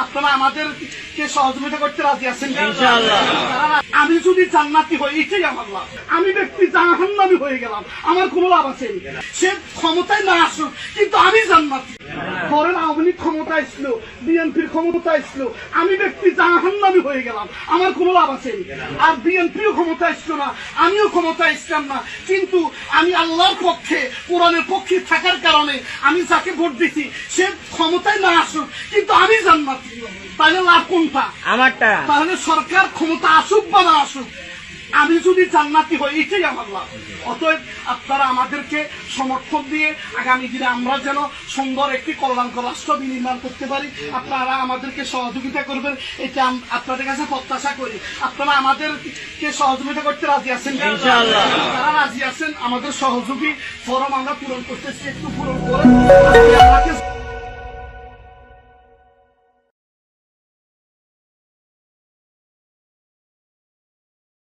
আপনারা আমাদেরকে সহযোগিতা করতে রাজি আছেন ইনশাআল্লাহ? আমি যদি জান্নাতি হই এটাই আমার লাভ। আমি ব্যক্তি জাহান্নামী হয়ে গেলাম, আমার কোনো লাভ আছে? সে ক্ষমতায় না আসুক, কিন্তু আমি জান্নাতি। ধরেন আওয়ামী লীগ ক্ষমতা আসলো, বিএনপির ক্ষমতা আসলো, আমি ব্যক্তি জাহান্নামী হয়ে গেলাম, আমার কোনো লাভ আছে? আর বিএনপিও ক্ষমতা আসলো না, আমিও ক্ষমতা আসলাম না, কিন্তু আমি আল্লাহর পক্ষে, কোরআনের পক্ষে থাকার কারণে আমি যাকে ভোট দিছি সে ক্ষমতায় না আসুক, কিন্তু আমি জান্নাতি। তাহলে লাভ কোনটা? আমারটা। তাহলে সরকার ক্ষমতা আসুক বা না আসুক, আমি যদি জান্নাতি হই এটাই আমার লাভ। অতএব আপনারা আমাদেরকে সমর্থন দিয়ে আগামী দিনে আমরা যেন সুন্দর একটি কল্যাণকর রাষ্ট্র নির্মাণ করতে পারি, আপনারা আমাদেরকে সহযোগিতা করবেন, এটা আপনাদের কাছে প্রত্যাশা করি। আপনারা আমাদেরকে সহযোগিতা করতে রাজি আছেন ইনশাআল্লাহ? যারা রাজি আছেন আমাদের সহযোগী ফরম আমরা পূরণ করতেছি, একটু পূরণ করে